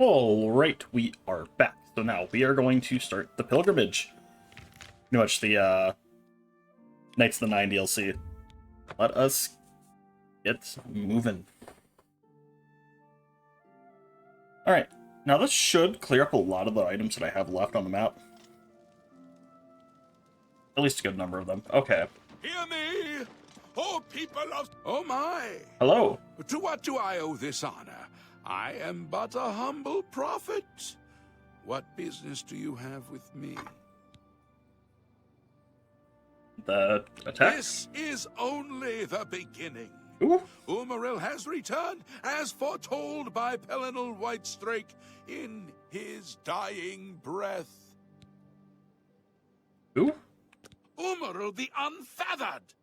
Alright, we are back. So now we are going to start the pilgrimage. Pretty much the Knights of the Nine DLC. Let us get moving. Alright, now this should clear up a lot of the items that I have left on the map. At least a good number of them. Okay. Hear me, oh people of... Oh my! Hello. To what do I owe this honor? I am but a humble prophet. What business do you have with me? The attack? This is only the beginning. Ooh. Umaril has returned, as foretold by Pelinal Whitestrake in his dying breath. Who? Umaril the Unfeathered,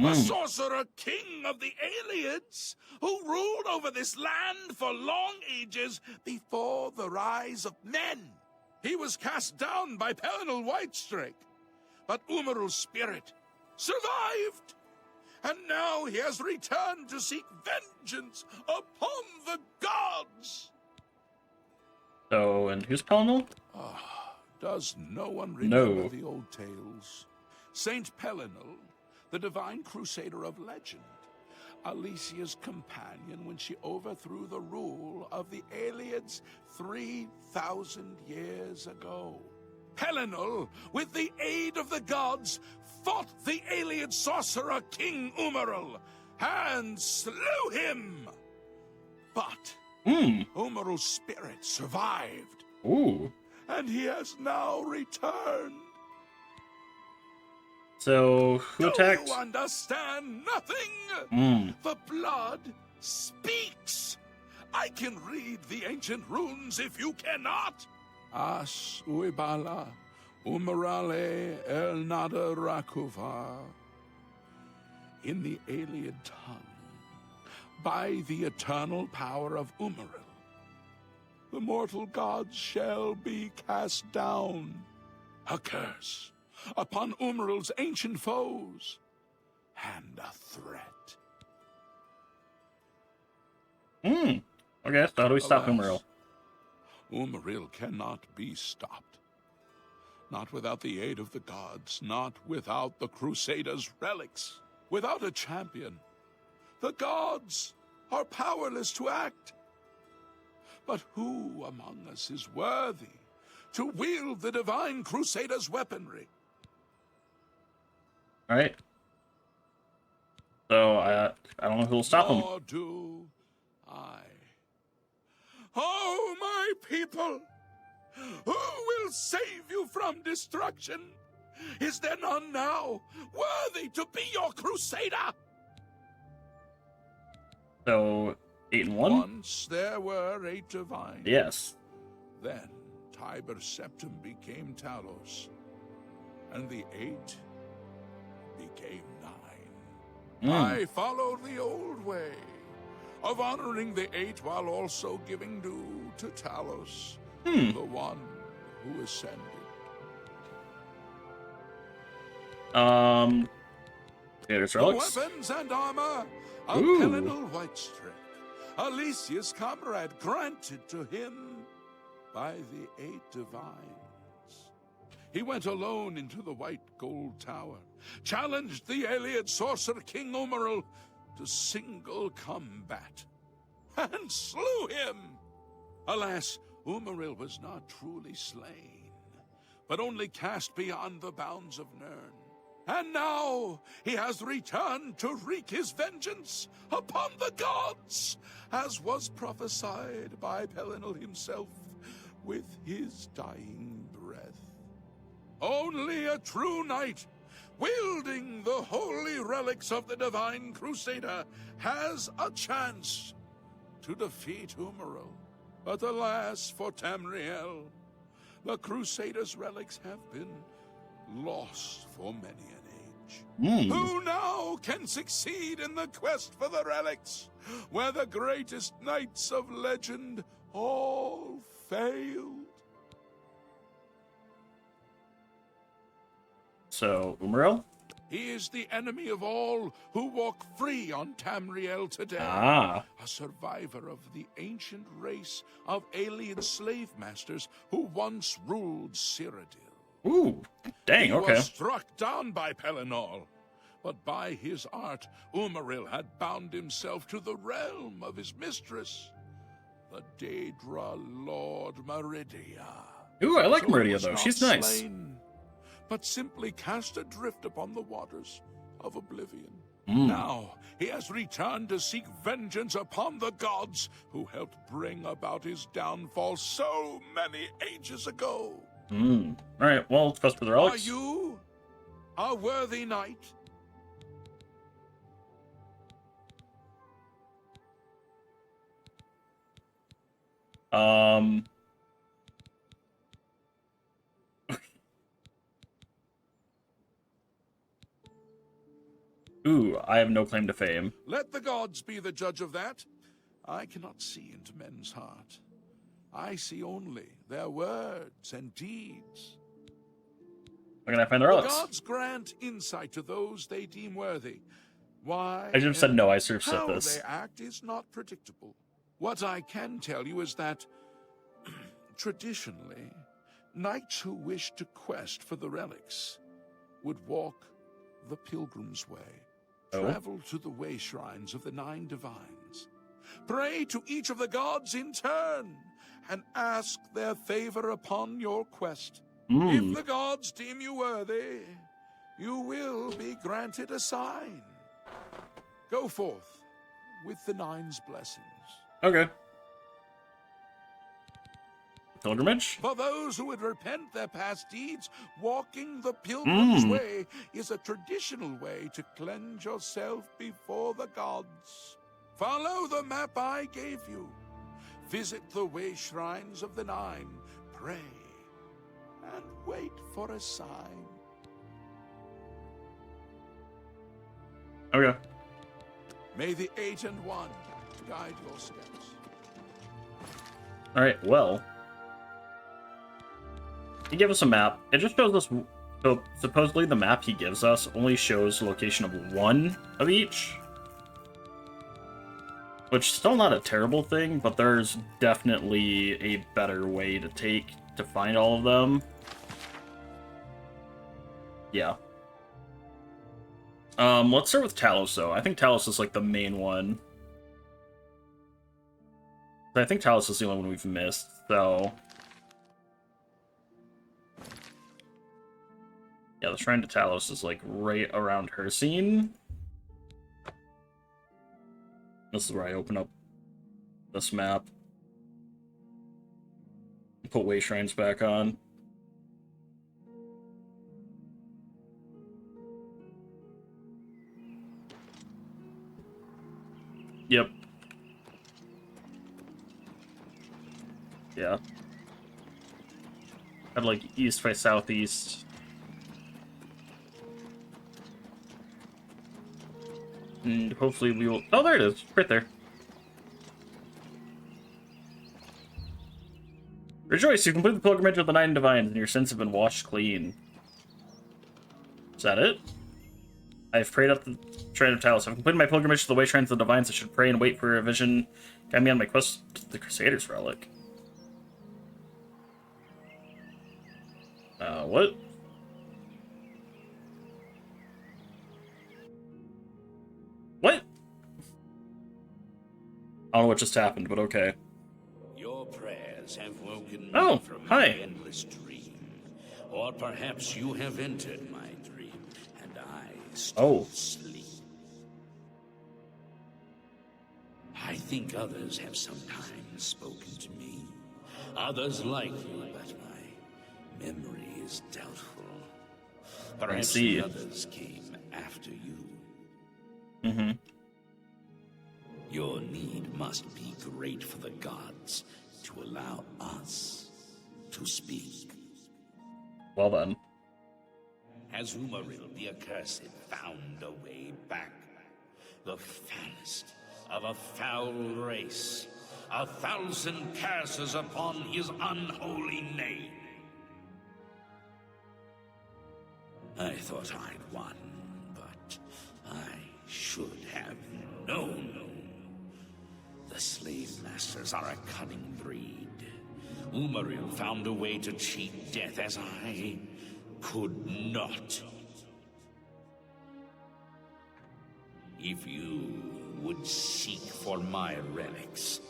a sorcerer king of the Aliens, who ruled over this land for long ages before the rise of men. He was cast down by Pelinal Whitestrake, but Umaril's spirit survived, and now he has returned to seek vengeance upon the gods. So, and who's Pelinal? Does no one remember No. the old tales? Saint Pelinal, the divine crusader of legend, Alicia's companion when she overthrew the rule of the Aliens 3,000 years ago. Pelinal, with the aid of the gods, fought the alien sorcerer King Umaril and slew him. But Umaril's spirit survived, Ooh. and he has now returned. So, who attacked? Do you understand nothing? The blood speaks. I can read the ancient runes if you cannot. As uibala, umarale el nada rakuva. In the alien tongue, by the eternal power of Umaril, the mortal gods shall be cast down. A curse upon Umaril's ancient foes, and a threat. Okay, so how do we stop Umaril? Umaril cannot be stopped. Not without the aid of the gods, not without the Crusader's relics. Without a champion, the gods are powerless to act. But who among us is worthy to wield the divine Crusader's weaponry? Alright. So, I don't know who will stop him. Nor do I. Oh, my people! Who will save you from destruction? Is there none now worthy to be your crusader? So, 8 and 1? Once there were 8 divines. Yes. Then Tiber Septim became Talos, and the 8 became 9. I followed the old way of honoring the 8 while also giving due to Talos, the one who ascended. Yeah, there's The relics. weapons and armor of Ooh. Pelinal Whitestrake, Alicia's comrade, granted to him by the 8 divines. He went alone into the White Gold Tower, challenged the alien sorcerer King Umaril to single combat, and slew him. Alas, Umaril was not truly slain, but only cast beyond the bounds of Nirn. And now he has returned to wreak his vengeance upon the gods, as was prophesied by Pelinal himself with his dying breath. Only a true knight, wielding the holy relics of the divine Crusader, has a chance to defeat Umaril. But alas for Tamriel, the Crusader's relics have been lost for many an age. Who now can succeed in the quest for the relics, where the greatest knights of legend all failed? So, Umaril? He is the enemy of all who walk free on Tamriel today. Ah. A survivor of the ancient race of alien slave masters who once ruled Cyrodiil. Ooh, dang, He okay. was struck down by Pelennor, but by his art, Umaril had bound himself to the realm of his mistress, the Daedra Lord Meridia. Ooh, I like So he Meridia, was though. not She's nice. slain, but simply cast adrift upon the waters of Oblivion. Mm. Now he has returned to seek vengeance upon the gods who helped bring about his downfall so many ages ago. Alright, well, let's quest for the relics. Are you a worthy knight? Ooh, I have no claim to fame. Let the gods be the judge of that. I cannot see into men's heart. I see only their words and deeds. Where can I find the The relics? gods grant insight to those they deem worthy. Why? I should have said and no, I should have said how this. they act is not predictable. What I can tell you is that, traditionally, knights who wish to quest for the relics would walk the pilgrim's way, travel to the way shrines of the 9 divines, pray to each of the gods in turn, and ask their favor upon your quest. If the gods deem you worthy, you will be granted a sign. Go forth with the 9's blessings. Okay. Pilgrimage? For those who would repent their past deeds, walking the pilgrim's way is a traditional way to cleanse yourself before the gods. Follow the map I gave you. Visit the way shrines of the 9, pray, and wait for a sign. Okay. May the 8 and 1 guide your steps. Alright, well. He gave us a map. It just shows us... So, supposedly the map he gives us only shows the location of one of each. Which is still not a terrible thing, but there's definitely a better way to take to find all of them. Yeah. Let's start with Talos, though. I think Talos is, like, the main one. I think Talos is the only one we've missed, so... Yeah, the Shrine to Talos is, like, right around her scene. This is where I open up this map. Put way shrines back on. Yep. Yeah. Kind of like east by southeast. And hopefully we will... Oh, there it is. Right there. Rejoice, you completed the pilgrimage of the 9 divines, and your sins have been washed clean. Is that it? I have prayed up the Shrine of Talos. I've completed my pilgrimage to the way shrines of the divines. I should pray and wait for a vision. Guide me on my quest to the Crusader's relic. What? What? I don't know what just happened, but okay. Your prayers have woken Oh, me from hi. my endless dream. Or perhaps you have entered my dream, and I still sleep. I think others have sometimes spoken to me. Others like you, but my memory is doubtful. Perhaps see. the others came after you. Mm-hmm. Your need must be great for the gods to allow us to speak. Well then. Has Umaril the Accursed found a way back? The foulest of a foul race. 1,000 curses upon his unholy name. I thought I'd won, masters are a cunning breed. Umaril found a way to cheat death as I could not. If you would seek for my relics,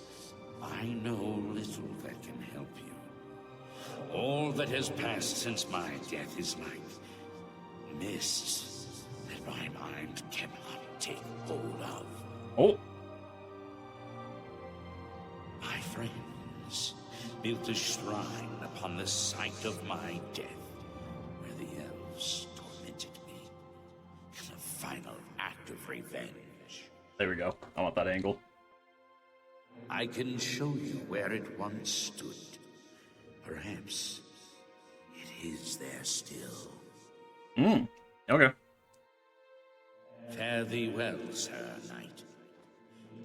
I know little that can help you. All that has passed since my death is like mists that my mind cannot take hold of. Oh. My friends built a shrine upon the site of my death, where the elves tormented me in a final act of revenge. There we go. I want that angle. I can show you where it once stood. Perhaps it is there still. Okay. Fare thee well, Sir Knight.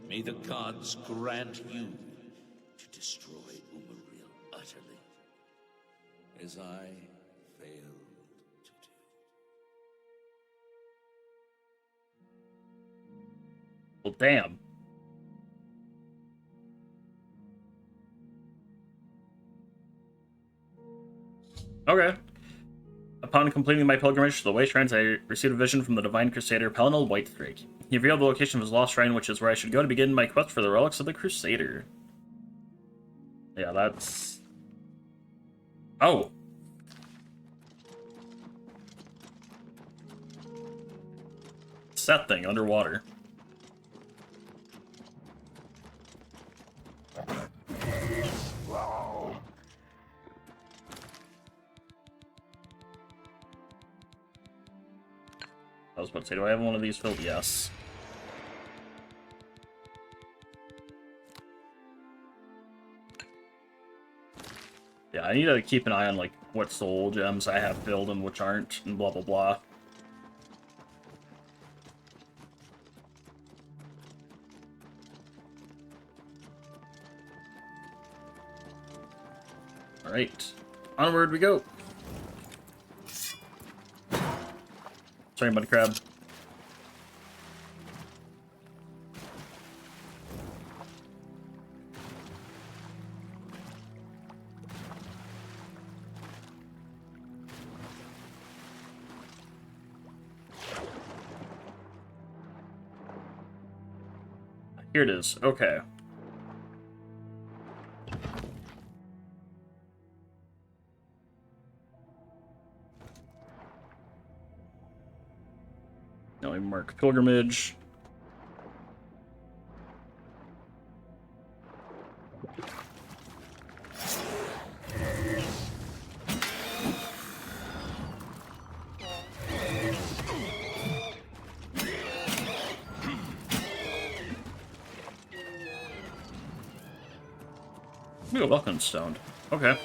May the gods grant you to destroy Umaril utterly, as I failed to do. Well, damn. Okay. Upon completing my pilgrimage to the Wastelands, I received a vision from the Divine Crusader Pelennal Whitedrake. He revealed the location of his lost shrine, which is where I should go to begin my quest for the relics of the Crusader. Yeah, that's... Oh! It's that thing underwater. I was about to say, do I have one of these filled? Yes. Yeah, I need to keep an eye on, like, what soul gems I have filled and which aren't, and blah blah blah. Alright. Onward we go! Sorry, Muddy Crab. Here it is. Okay. Now we mark pilgrimage. Ooh, Vulcan Stone. Okay.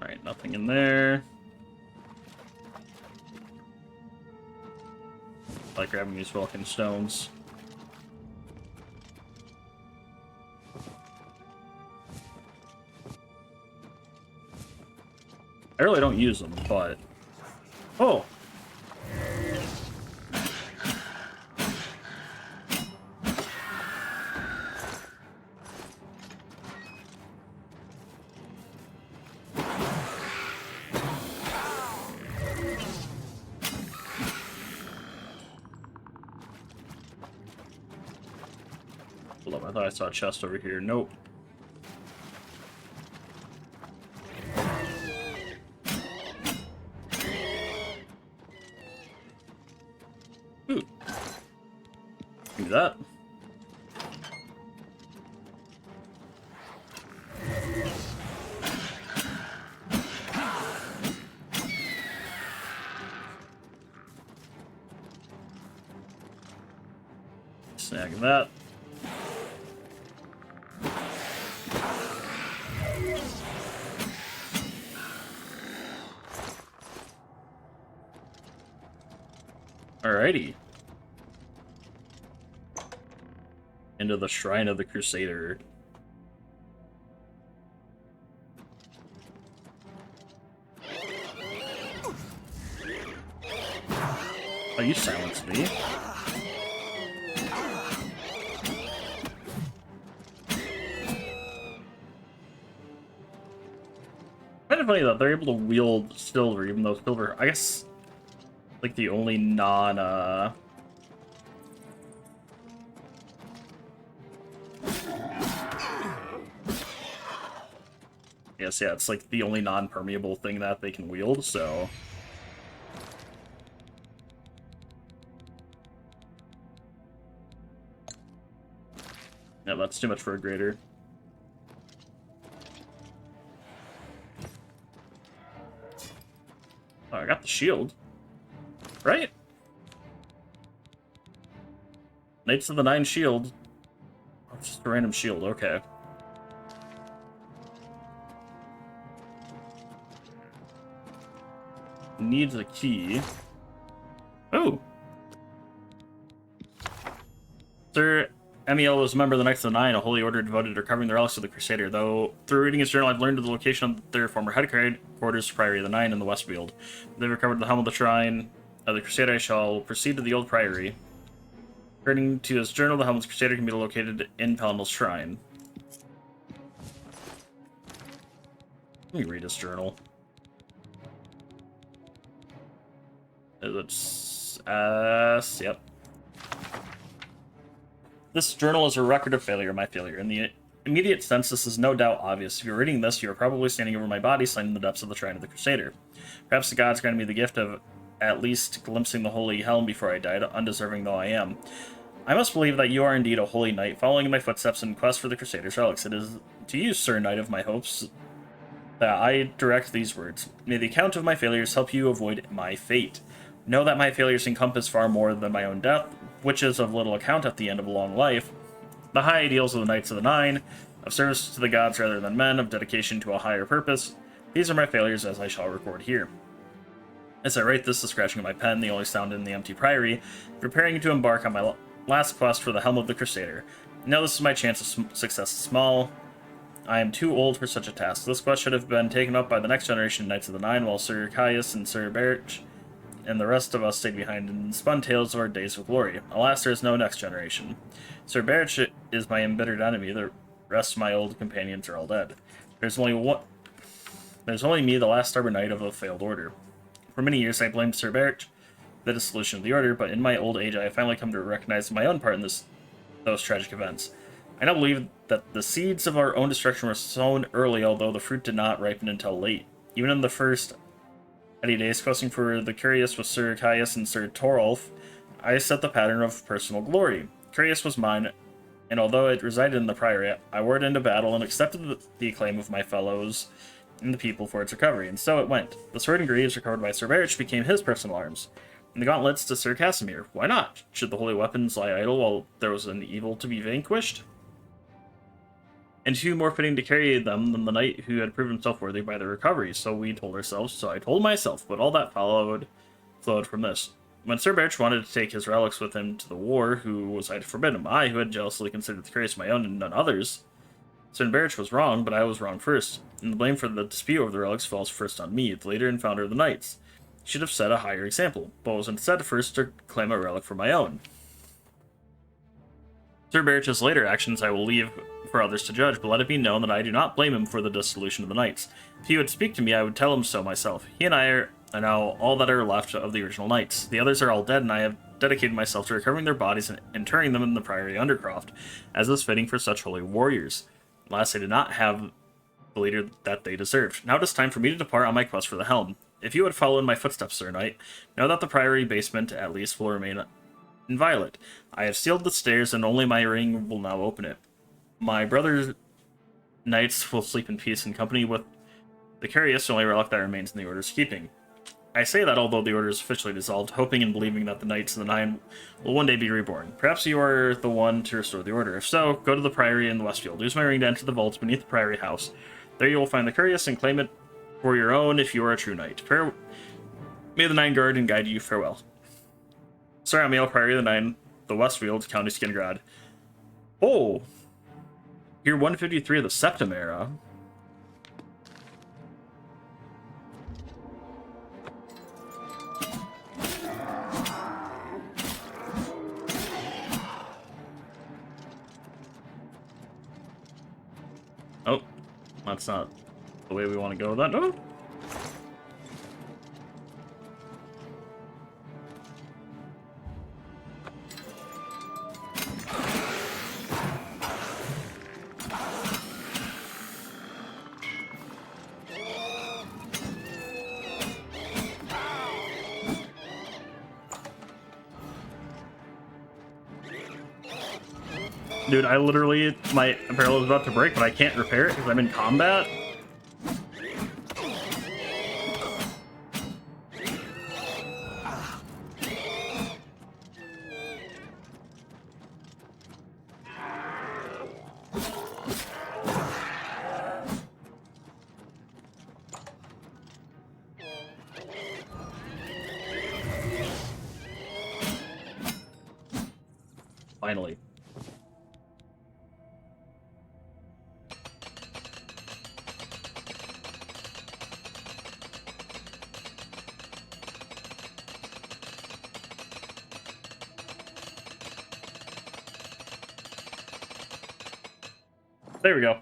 Alright, nothing in there. I like grabbing these Vulcan Stones. I really don't use them, but... Oh! Hold up, I thought I saw a chest over here. Nope. Ooh. Do that. Snagging that. Alrighty. into the Shrine of the Crusader. Oh, you silenced me. Kind of funny that they're able to wield silver, even though silver, I guess, like the only non, yes, yeah, it's like the only non-permeable thing that they can wield, so... Yeah, that's too much for a grader. Oh, I got the shield. Right? Knights of the Nine shield. Oh, it's just a random shield, okay. Needs a key. Oh! Sir Emiel was a member of the Knights of the Nine, a holy order devoted to recovering the relics of the Crusader. Though, through reading his journal, I've learned of the location of their former headquarters, Priory of the Nine, in the Westfield. They've recovered the helm of the Shrine of the Crusader. I shall proceed to the old Priory. According to his journal, the helm of the Crusader can be located in Palindel's Shrine. Let me read his journal. It's... yep. This journal is a record of failure, my failure. In the immediate sense, this is no doubt obvious. If you're reading this, you are probably standing over my body, slain in the depths of the Shrine of the Crusader. Perhaps the gods granted me the gift of at least glimpsing the holy helm before I died, undeserving though I am. I must believe that you are indeed a holy knight, following in my footsteps in quest for the Crusader's relics. It is to you, Sir Knight of my hopes, that I direct these words. May the account of my failures help you avoid my fate. Know that my failures encompass far more than my own death, which is of little account at the end of a long life. The high ideals of the Knights of the Nine, of service to the gods rather than men, of dedication to a higher purpose, these are my failures as I shall record here. As I write this, the scratching of my pen, the only sound in the empty priory, preparing to embark on my last quest for the helm of the Crusader. Now this is my chance of success small. I am too old for such a task. This quest should have been taken up by the next generation of Knights of the Nine, while Sir Caius and Sir Berich and the rest of us stayed behind and spun tales of our days of glory. Alas, there is no next generation. Sir Berich is my embittered enemy. The rest of my old companions are all dead. There's only me, the last stubborn knight of a failed order. For many years, I blamed Sir Berich for the dissolution of the order, but in my old age, I have finally come to recognize my own part in those tragic events. I now believe that the seeds of our own destruction were sown early, although the fruit did not ripen until late. Even in the first 80 days, questing for the Curious with Sir Caius and Sir Torolf, I set the pattern of personal glory. Curious was mine, and although it resided in the Priory, I wore it into battle and accepted the acclaim of my fellows and the people for its recovery, and so it went. The sword and greaves recovered by Sir Berich became his personal arms, and the gauntlets to Sir Casimir. Why not? Should the holy weapons lie idle while there was an evil to be vanquished? And who more fitting to carry them than the knight who had proved himself worthy by the recovery? So we told ourselves, so I told myself, but all that flowed from this. When Sir Berich wanted to take his relics with him to the war, who was I to forbid him? I, who had jealously considered the Curious my own and none others. Sir Berich was wrong, but I was wrong first, and the blame for the dispute over the relics falls first on me, the leader and founder of the Knights. I should have set a higher example, but was instead first to claim a relic for my own. Sir Berich's later actions I will leave for others to judge, but let it be known that I do not blame him for the dissolution of the Knights. If he would speak to me, I would tell him so myself. He and I are now all that are left of the original Knights. The others are all dead, and I have dedicated myself to recovering their bodies and interring them in the Priory Undercroft, as is fitting for such holy warriors. Alas, I did not have the leader that they deserved. Now it is time for me to depart on my quest for the helm. If you would follow in my footsteps, Sir Knight, know that the Priory basement, at least, will remain inviolate. I have sealed the stairs, and only my ring will now open it. My brother knights will sleep in peace in company with the Curious, only relic that remains in the Order's keeping. I say that although the Order is officially dissolved, hoping and believing that the Knights of the Nine will one day be reborn. Perhaps you are the one to restore the Order. If so, go to the Priory in the Westfield. Use my ring to enter the vaults beneath the Priory House. There you will find the Curious and claim it for your own if you are a true knight. May the Nine guard and guide you. Farewell. Sir Amiel, Priory of the Nine, the Westfield, County Skingrad. Oh! Year 153 of the Septim era. Oh, that's not the way we want to go. That no. Dude, I literally, my barrel is about to break, but I can't repair it because I'm in combat. Finally. There we go.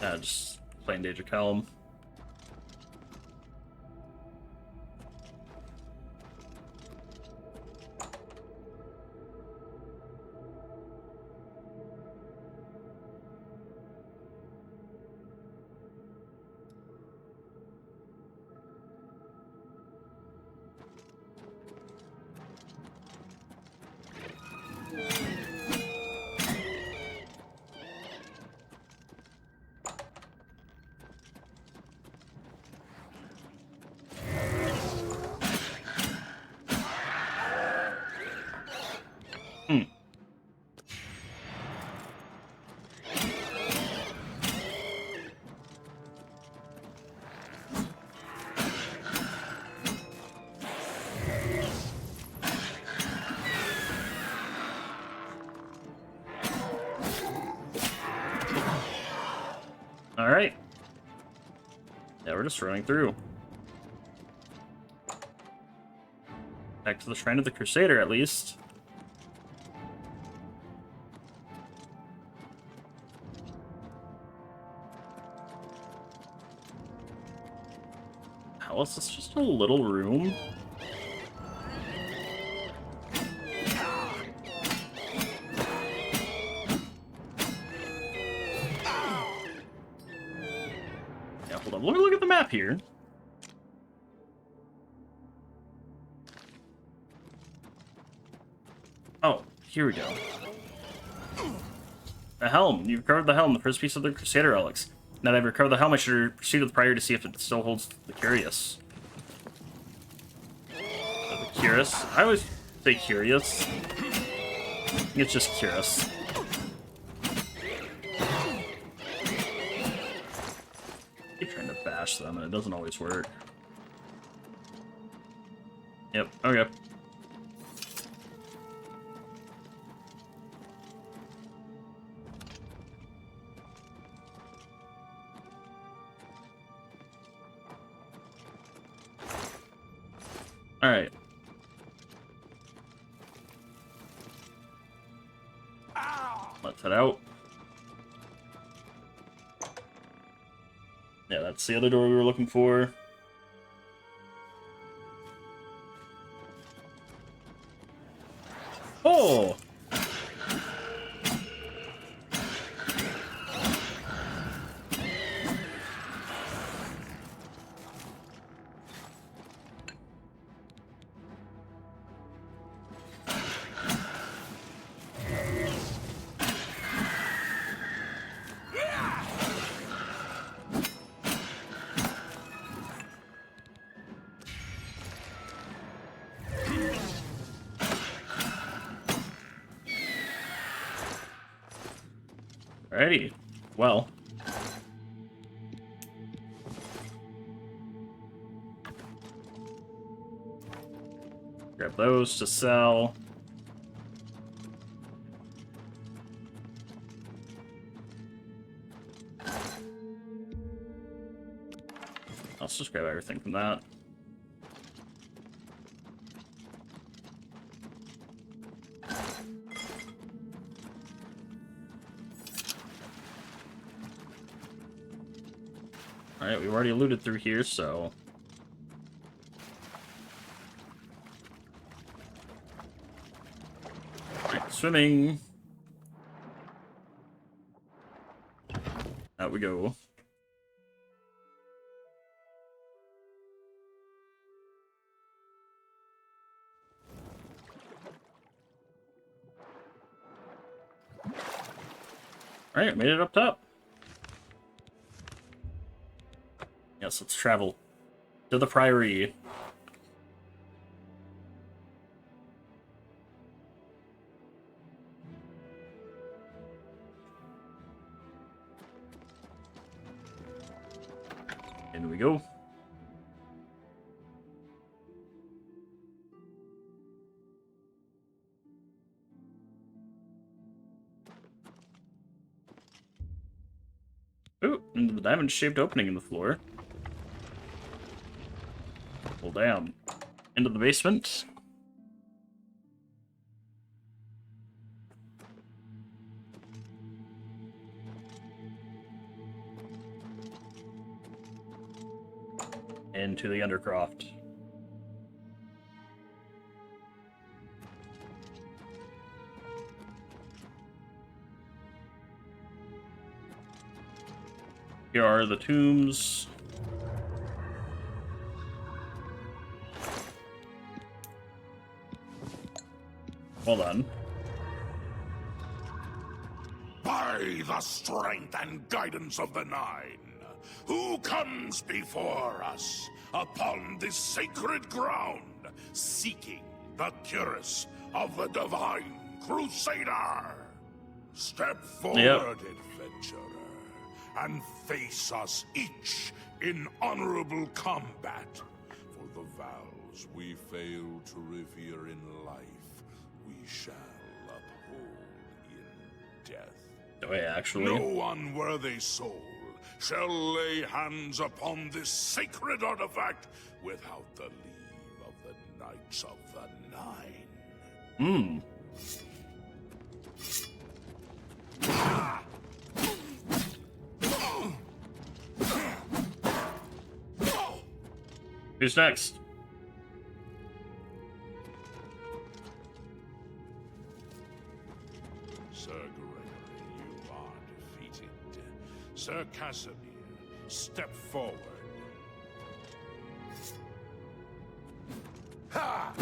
Just plain Danger Calm. Alright. Yeah, we're just running through. Back to the Shrine of the Crusader, at least. How is this just a little room? Yeah, hold on. Look at the map here. Oh, here we go. The helm. You've recovered the helm, the first piece of the Crusader relics. Now that I've recovered the helm, I should proceed with prior to see if it still holds the curious. The curious? I always say curious. I think it's just curious. I keep trying to bash them, and it doesn't always work. Yep, okay. Alright. Let's head out. Yeah, that's the other door we were looking for. Oh! Alrighty. Well. Grab those to sell. let's just grab everything from that. Alright, we've already looted through here, so... Alright, swimming! Out we go. Alright, made it up top. Yes, let's travel to the Priory. In we go. Ooh, into the diamond-shaped opening in the floor. Well, damn. Into the basement. Into the Undercroft. Here are the tombs. Hold on. By the strength and guidance of the Nine, who comes before us upon this sacred ground, seeking the cuirass of the Divine Crusader? Step forward, adventurer, and face us each in honorable combat. For the vows we fail to revere in life, we shall uphold in death. Oh, yeah, actually. No unworthy soul shall lay hands upon this sacred artifact without the leave of the Knights of the Nine. Who's next? Sir Gregory, you are defeated. Sir Casimir, step forward. Ha!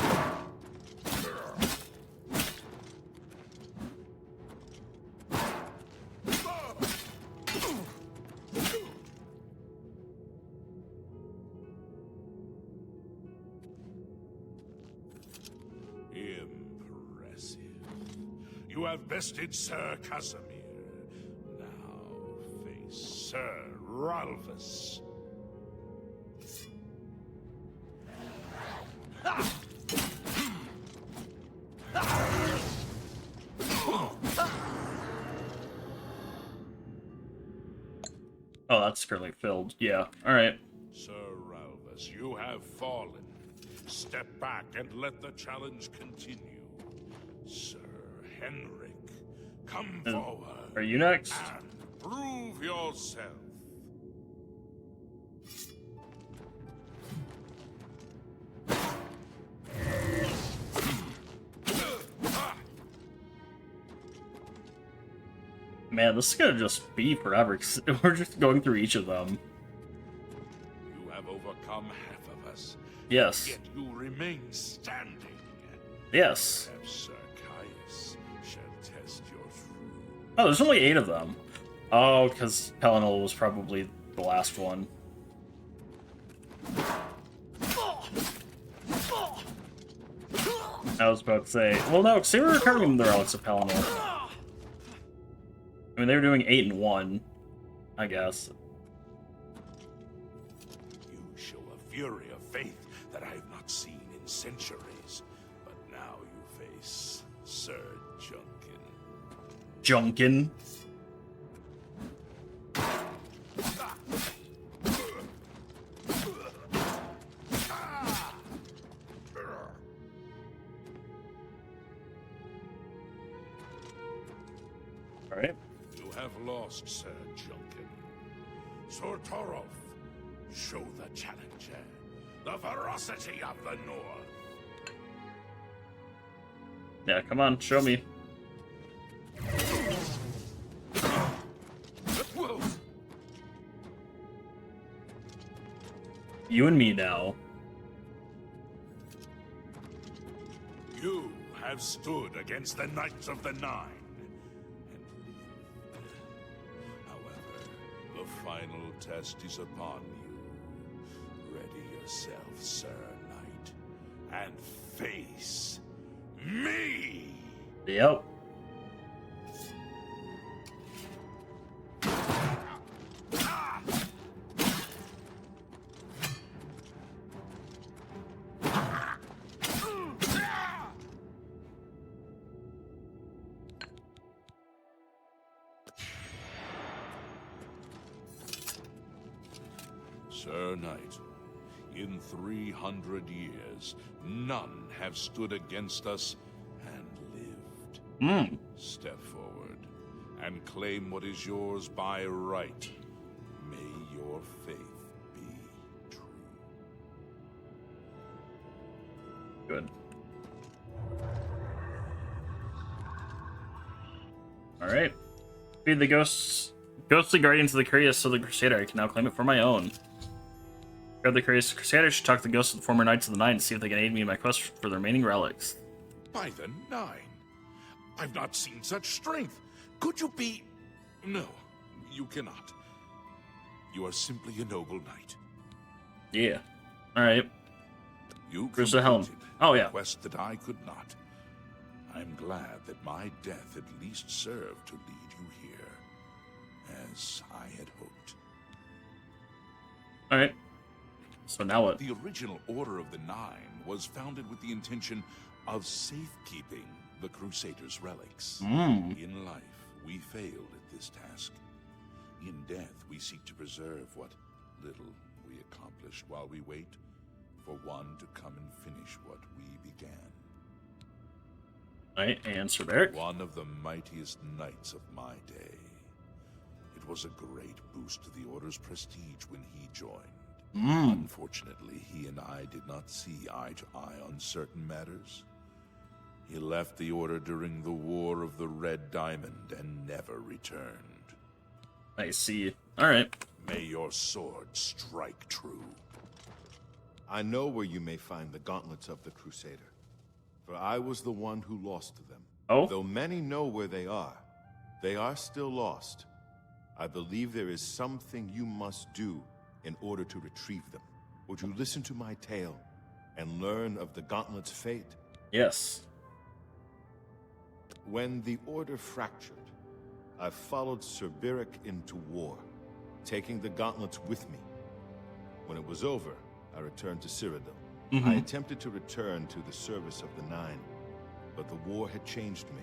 Impressive. You have bested Sir Casimir. Now face Sir Ralphus. Oh, that's currently filled. Yeah, alright. Sir Ralphus, you have fallen. Step back and let the challenge continue. Sir Henrik, come forward. Are you next? And prove yourself. Man, this is gonna just be forever, 'cause we're just going through each of them. You have overcome half of us. Yes. Yet you remain standing. Yes. Perhaps Sir Caius shall test your true. Oh, there's only 8 of them. Oh, because Pelennor was probably the last one. I was about to say, well, no, because they were recovering the relics of Pelennor. I mean, they were doing 8 and 1, I guess. You show a fury of faith that I have not seen in centuries. But now you face Sir Junkin. Junkin. All right. You have lost, Sir Junkin. Sortorov, show the challenger the ferocity of the North. Yeah, come on, show me. You and me now. You have stood against the Knights of the Nine and lived. However, the final test is upon you. Ready yourself, Sir Knight, and face me! Yep. Sir Knight, in 300 years, none have stood against us and lived. Step forward and claim what is yours by right. May your faith be true. Good. Alright. Feed the ghostly guardians of the Curious of the Crusader. I can now claim it for my own. Grab the Curious Crusader should talk to the ghosts of the former Knights of the Nine to see if they can aid me in my quest for the remaining relics. By the Nine? I've not seen such strength. Could you be... No, you cannot. You are simply a noble knight. Yeah. Alright. You Where's the helm? completed Oh, a yeah. quest that I could not. I'm glad that my death at least served to lead you here, as I had hoped. Alright. So now what? The original Order of the Nine was founded with the intention of safekeeping the Crusaders' relics. In life, we failed at this task. In death, we seek to preserve what little we accomplished while we wait for one to come and finish what we began. Alright, and Sir Beric? One of the mightiest knights of my day. It was a great boost to the Order's prestige when he joined. Unfortunately, he and I did not see eye to eye on certain matters. He left the Order during the War of the Red Diamond and never returned. I see. Alright. May your sword strike true. I know where you may find the gauntlets of the Crusader, for I was the one who lost them. Oh? Though many know where they are still lost. I believe there is something you must do in order to retrieve them. Would you listen to my tale and learn of the gauntlet's fate? Yes. When the Order fractured, I followed Sir Beric into war, taking the gauntlets with me. When it was over, I returned to Cyrodiil. I attempted to return to the service of the Nine, but the war had changed me.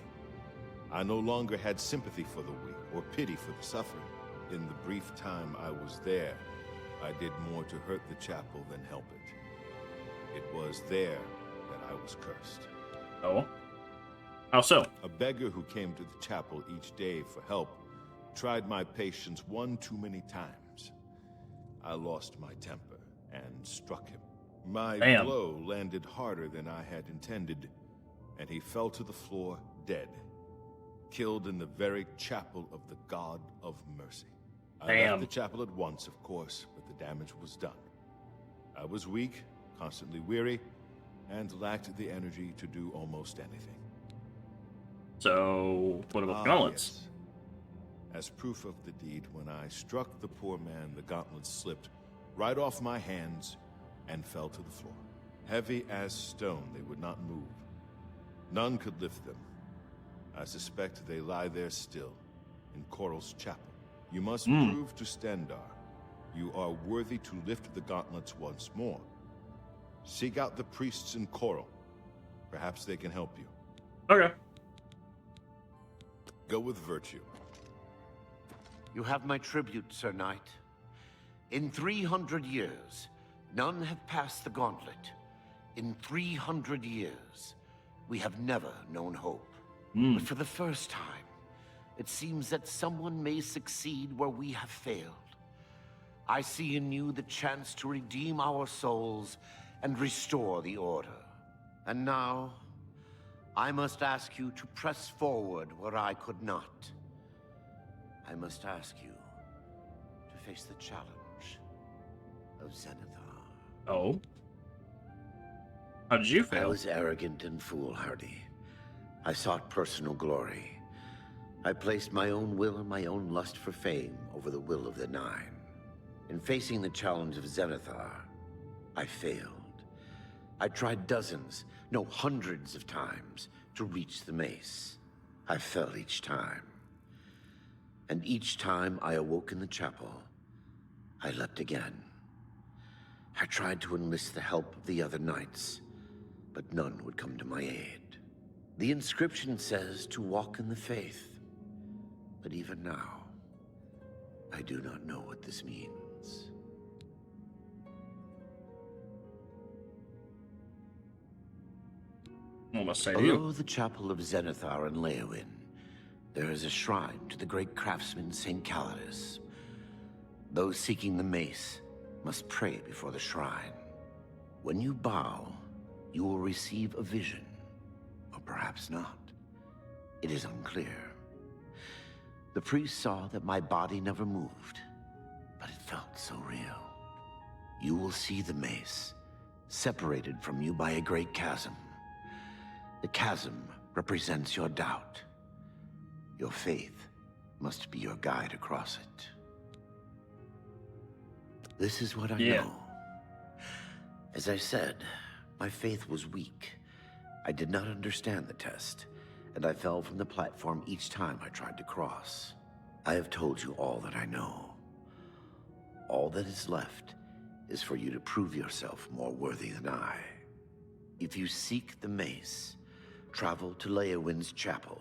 I no longer had sympathy for the weak or pity for the suffering. In the brief time I was there, I did more to hurt the chapel than help it. It was there that I was cursed. Oh? How so? A beggar who came to the chapel each day for help tried my patience one too many times. I lost my temper and struck him. My Damn. blow landed harder than I had intended, and he fell to the floor dead, killed in the very chapel of the God of Mercy. I Damn. left the chapel at once, of course, but the damage was done. I was weak, constantly weary, and lacked the energy to do almost anything. So, what about the gauntlets? Yes. As proof of the deed, when I struck the poor man, the gauntlets slipped right off my hands and fell to the floor. Heavy as stone, they would not move. None could lift them. I suspect they lie there still, in Coral's chapel. You must prove to Stendarr you are worthy to lift the gauntlets once more. Seek out the priests in Coral. Perhaps they can help you. Okay. Go with virtue. You have my tribute, Sir Knight. In 300 years, none have passed the gauntlet. In 300 years, we have never known hope. But for the first time, it seems that someone may succeed where we have failed. I see in you the chance to redeem our souls and restore the Order. And now, I must ask you to press forward where I could not. I must ask you to face the challenge of Zenithar. Oh? How did you I fail? was arrogant and foolhardy. I sought personal glory. I placed my own will and my own lust for fame over the will of the Nine. In facing the challenge of Zenithar, I failed. I tried dozens, no hundreds of times to reach the mace. I fell each time. And each time I awoke in the chapel, I leapt again. I tried to enlist the help of the other knights, but none would come to my aid. The inscription says to walk in the faith, but even now, I do not know what this means. What must I Below do? the chapel of Zenithar and Leowyn, there is a shrine to the great craftsman St. Calidus. Those seeking the mace must pray before the shrine. When you bow, you will receive a vision, or perhaps not. It is unclear. The priest saw that my body never moved, but it felt so real. You will see the mace, separated from you by a great chasm. The chasm represents your doubt. Your faith must be your guide across it. This is what I know. As I said, my faith was weak. I did not understand the test, and I fell from the platform each time I tried to cross. I have told you all that I know. All that is left is for you to prove yourself more worthy than I. If you seek the mace, travel to Leowyn's chapel,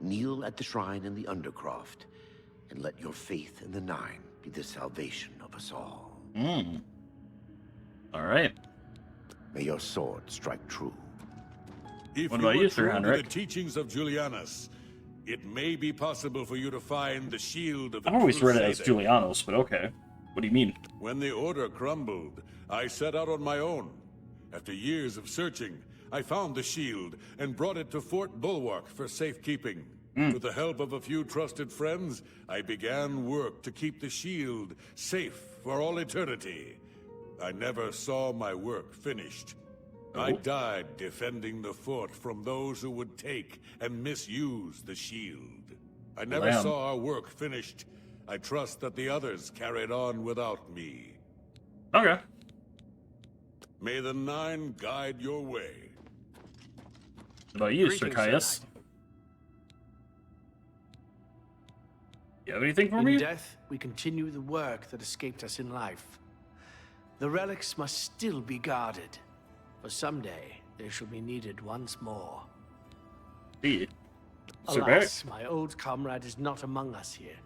kneel at the shrine in the Undercroft, and let your faith in the Nine be the salvation of us all. Alright. May your sword strike true. If What about you, Sir true to Henrik? the teachings of Julianus, it may be possible for you to find the shield of the I've always read it as Crusader. Julianos, but okay. What do you mean? When the Order crumbled, I set out on my own. After years of searching, I found the shield and brought it to Fort Bulwark for safekeeping. With the help of a few trusted friends, I began work to keep the shield safe for all eternity. I never saw my work finished. I died defending the fort from those who would take and misuse the shield. I never Lamb. saw our work finished. I trust that the others carried on without me. Okay. May the Nine guide your way. What about you, Sir Greetings, Caius? Sir Knight. You have anything for In me? death, we continue the work that escaped us in life. The relics must still be guarded, for someday they shall be needed once more. See. Sir Barrett? Alas, my old comrade is not among us here.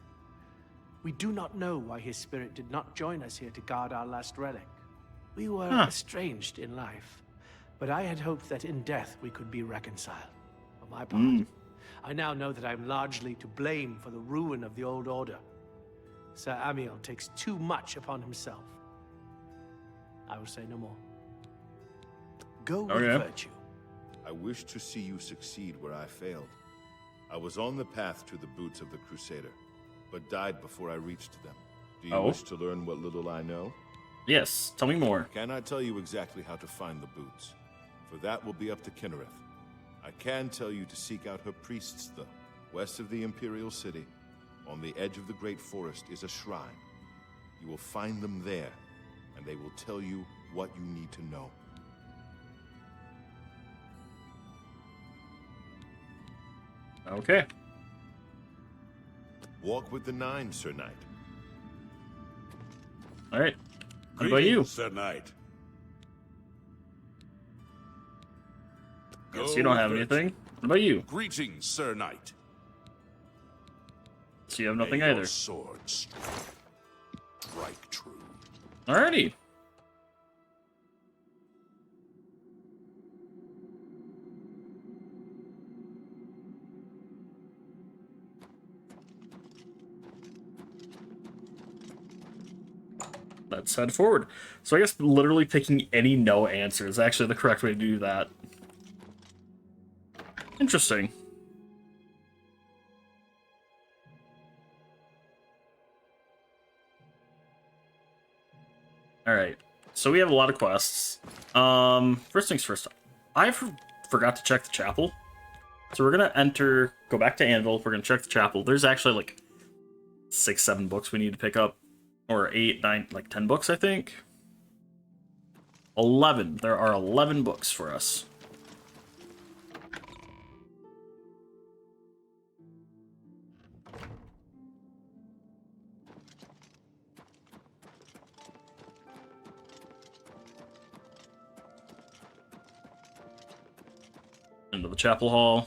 We do not know why his spirit did not join us here to guard our last relic. We were estranged in life, but I had hoped that in death we could be reconciled. For my part, I now know that I am largely to blame for the ruin of the old order. Sir Amiel takes too much upon himself. I will say no more. Go with Okay. virtue. I wish to see you succeed where I failed. I was on the path to the boots of the Crusader, but died before I reached them. Do you wish to learn what little I know? Yes, tell me more. I cannot tell you exactly how to find the boots, for that will be up to Kinnereth. I can tell you to seek out her priests, though. West of the Imperial City, on the edge of the Great Forest, is a shrine. You will find them there, and they will tell you what you need to know. Okay. Walk with the Nine, Sir Knight. Alright. What about you? Greetings, Sir Knight. Guess you don't have anything. What about you? Greetings, Sir Knight. So you have nothing May your either. sword strike true. Alrighty. let's head forward. So I guess literally picking any no answer is actually the correct way to do that. Interesting. Alright, so we have a lot of quests. First things first, I forgot to check the chapel. So we're gonna go back to Anvil, we're gonna check the chapel. There's actually like 6, 7 books we need to pick up. Or 8, 9, like 10 books, I think. 11. There are 11 books for us. Into the chapel hall.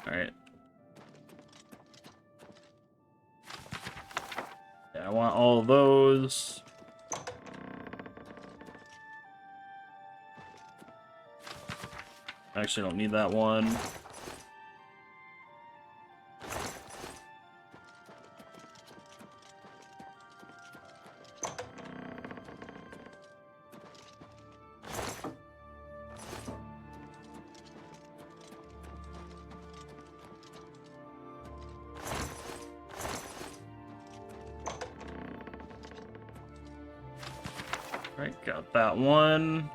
Alright. Yeah, I want all of those. I actually don't need that one. Right, got that one.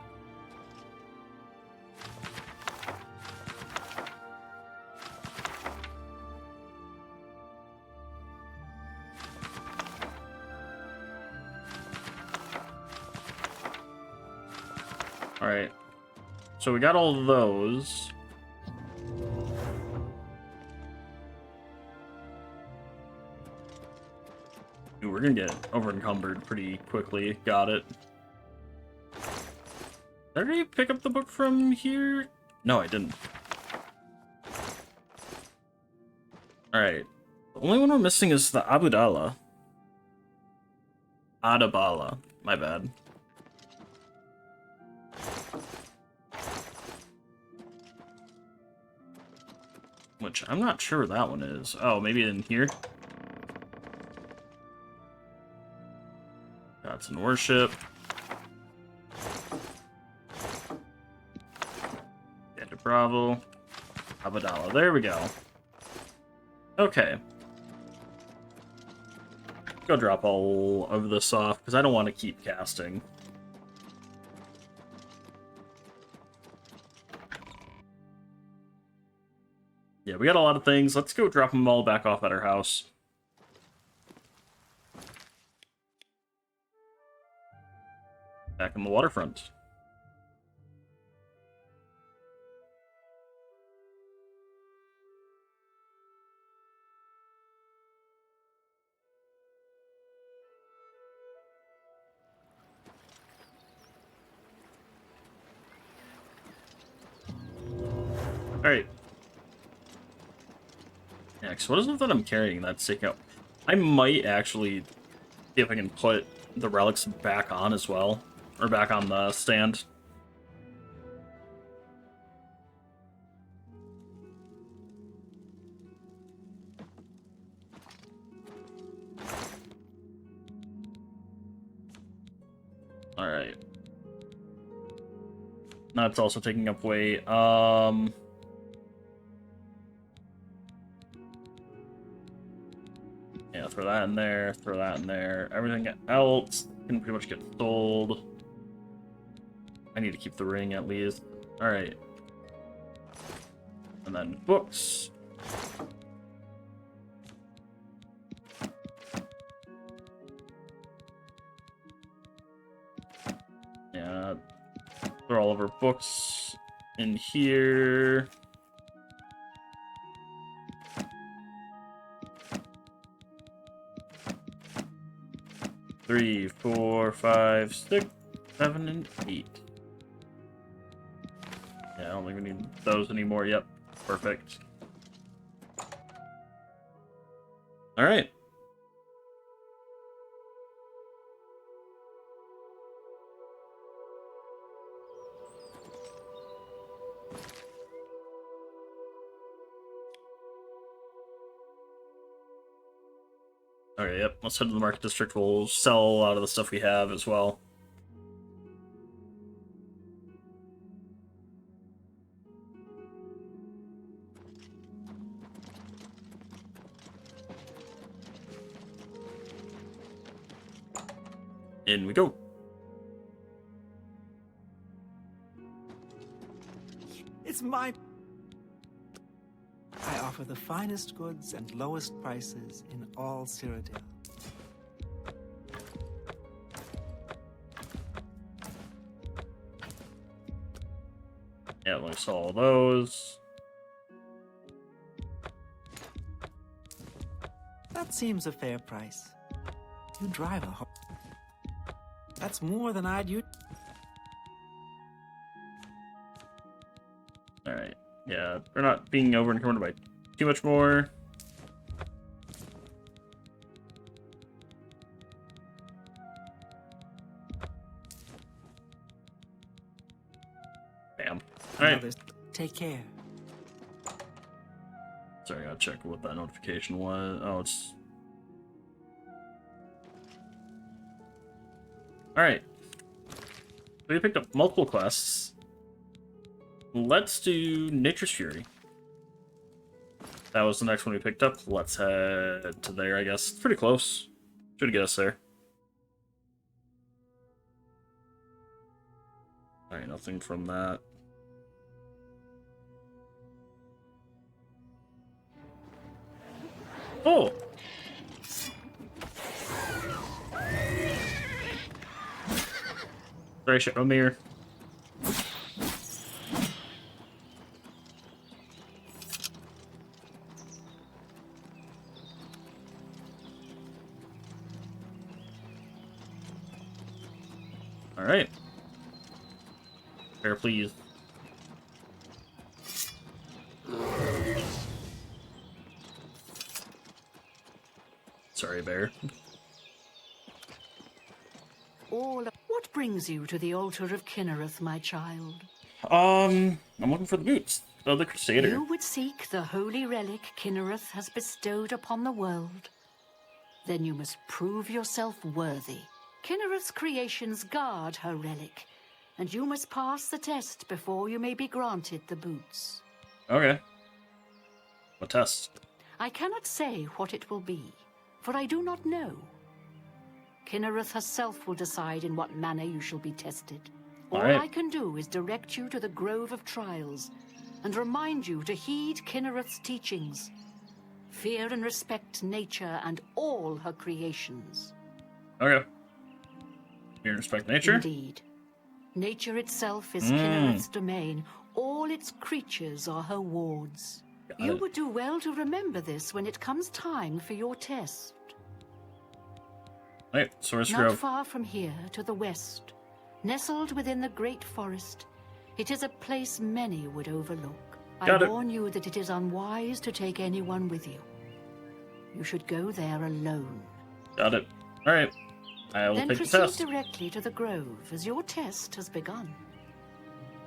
Alright. So we got all of those. Ooh, we're gonna get over encumbered pretty quickly. Got it. Did I pick up the book from here? No, I didn't. Alright. The only one we're missing is the Abudala. Adabala. My bad. Which I'm not sure where that one is. Oh, maybe in here? Gods in worship. Bravo. Abadala. There we go. Okay. Go drop all of this off, because I don't want to keep casting. Yeah, we got a lot of things. Let's go drop them all back off at our house. Back in the waterfront. Alright. Next, what is it that I'm carrying that's sticking out? I might actually see if I can put the relics back on as well. Or back on the stand. Alright. Now it's also taking up weight. Yeah, throw that in there, throw that in there. Everything else can pretty much get sold. I need to keep the ring at least. Alright. And then books. Yeah. Throw all of our books in here. Three, 4, 5, 6, 7, and 8. Yeah, I don't think we need those anymore. Yep, perfect. All right. Okay, yep. Let's head to the market district. We'll sell a lot of the stuff we have as well. In we go. It's my... I offer the finest goods and lowest prices in all Cyrodiil. Yeah, let me sell all those. That seems a fair price. You drive a... That's more than I'd use. Alright. Yeah, we're not being over encumbered by too much more. Bam. Alright. Take care. Sorry, I gotta check what that notification was. Oh, it's... Alright. We picked up multiple quests. Let's do Nature's Fury. That was the next one we picked up. Let's head to there, I guess. It's pretty close. Should get us there. Alright, nothing from that. Oh! Sorry, Shadowmere. Alright. Fair, please. Sorry, bear. What brings you to the altar of Kinnereth, my child? I'm looking for the boots of the Crusader. You would seek the holy relic Kinnereth has bestowed upon the world. Then you must prove yourself worthy. Kinnereth's creations guard her relic, and you must pass the test before you may be granted the boots. Okay. What test? I cannot say what it will be, for I do not know. Kinnereth herself will decide in what manner you shall be tested. All right. I can do is direct you to the Grove of Trials, and remind you to heed Kinnereth's teachings. Fear and respect nature and all her creations. Okay. Fear and respect nature? Indeed. Nature itself is Kinnereth's domain. All its creatures are her wards. You would do well to remember this when it comes time for your test. Right, Source Not Grove. far from here, to the west, nestled within the great forest, it is a place many would overlook. Got I it. warn you that it is unwise to take anyone with you. You should go there alone. Got it. Alright. I will Then take the proceed test. directly to the grove, as your test has begun.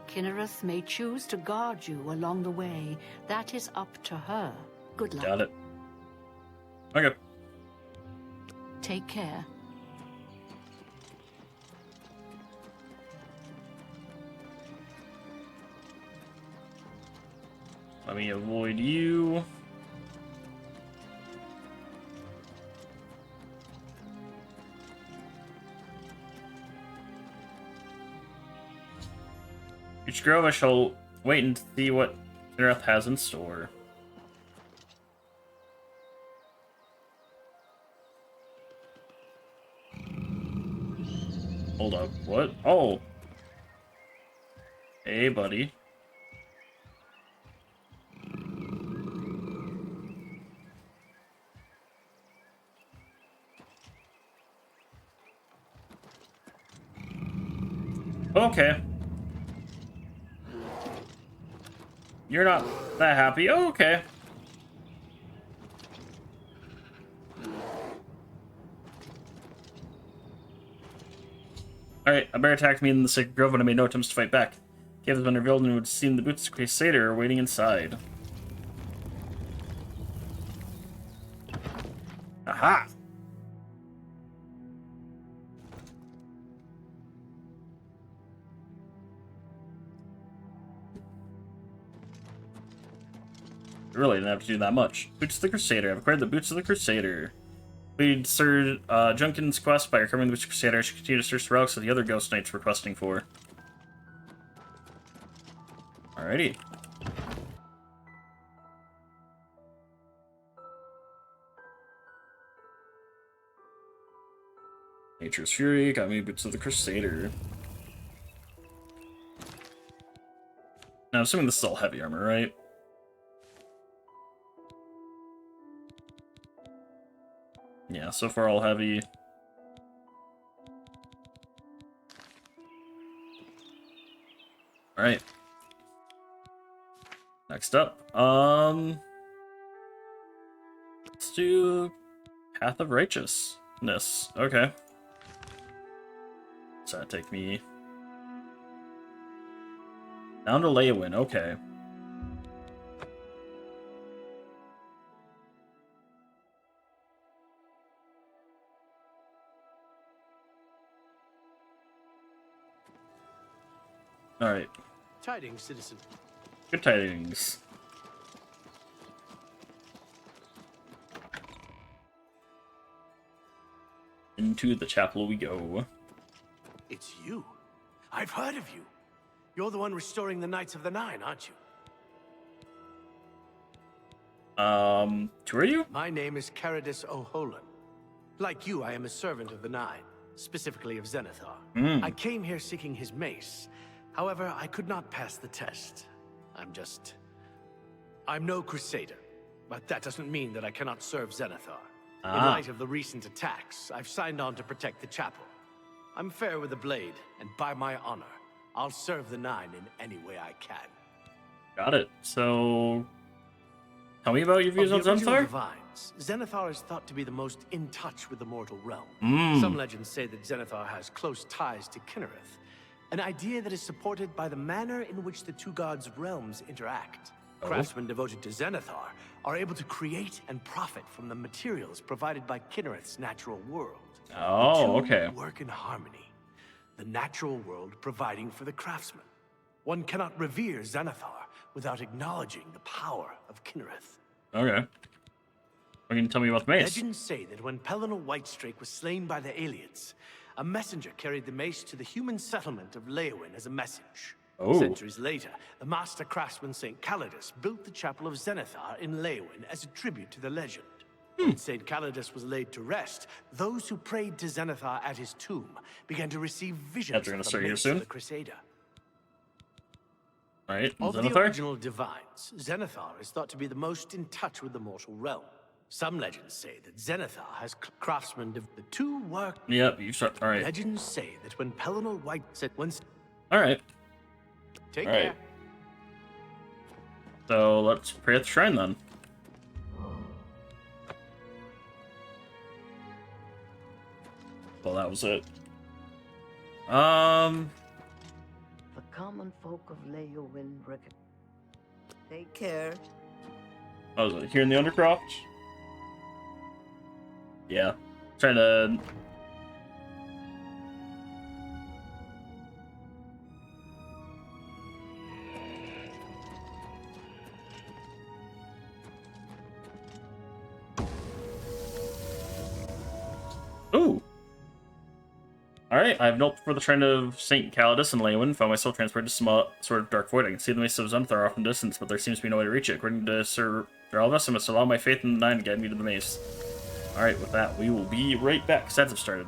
Kinnereth may choose to guard you along the way. That is up to her. Good luck. Got it. Okay. Take care. Let me avoid you. Each grove I shall wait and see what Kinnereth has in store. Hold up, what? Oh! Hey, buddy. Okay. You're not that happy. Oh, okay. Alright, a bear attacked me in the sacred grove and I made no attempts to fight back. Cave has been revealed and it would seem the boots of the Crusader are waiting inside. Aha! really didn't have to do that much. Boots of the Crusader. I've acquired the Boots of the Crusader. Lead Sir Junkin's quest by recovering the Boots of the Crusader. I should continue to search the relics that the other Ghost Knights were questing for. Alrighty. Nature's Fury, got me Boots of the Crusader. Now, I'm assuming this is all heavy armor, right? Yeah, so far all heavy. Alright. Next up, let's do Path of Righteousness. Okay. So that take me down to Leywin. Okay. All right. Tidings, citizen. Good tidings. Into the chapel we go. It's you. I've heard of you. You're the one restoring the Knights of the Nine, aren't you? Who are you? My name is Caradus O'Holan. Like you, I am a servant of the Nine, specifically of Zenithar. I came here seeking his mace. However, I could not pass the test. I'm no Crusader, but that doesn't mean that I cannot serve Zenithar. In light of the recent attacks, I've signed on to protect the chapel. I'm fair with the blade, and by my honor, I'll serve the Nine in any way I can. Got it. So, tell me about your views on Of the original Zenithar? divines, Zenithar is thought to be the most in touch with the mortal realm. Some legends say that Zenithar has close ties to Kinnereth, an idea that is supported by the manner in which the two gods' realms interact. Craftsmen devoted to Zenithar are able to create and profit from the materials provided by Kinnereth's natural world. Oh, The two okay. work in harmony, the natural world providing for the craftsman. One cannot revere Zenithar without acknowledging the power of Kinnereth. Okay. What can you tell me about the mace? Legends say that when Pellinal Whitestrake was slain by the Aliens, a messenger carried the mace to the human settlement of Leywin as a message. Oh. Centuries later, the master craftsman St. Calidus built the Chapel of Zenithar in Leywin as a tribute to the legend. When St. Calidus was laid to rest, those who prayed to Zenithar at his tomb began to receive visions They're gonna of the start here mace soon? of the Crusader. Alright, Of the Zenithar? original divines, Zenithar is thought to be the most in touch with the mortal realm. Some legends say that Zenithar has craftsmen the two work. Yep, you start. Alright. Legends say that when Pellinal White said once. Alright. Take Alright. care. So let's pray at the shrine then. Well, that was it. The common folk of Leywin take care. Oh, was it here in the Undercroft? Yeah. Trying to... Ooh! Alright, I have knelt before the shrine of St. Calidus in Leywin, found myself transported to some sort of dark void. I can see the mace of Zenithar off in distance, but there seems to be no way to reach it. According to Sir Geralvus, I must allow my faith in the Nine to get me to the mace. Alright, with that, we will be right back. Stats have started.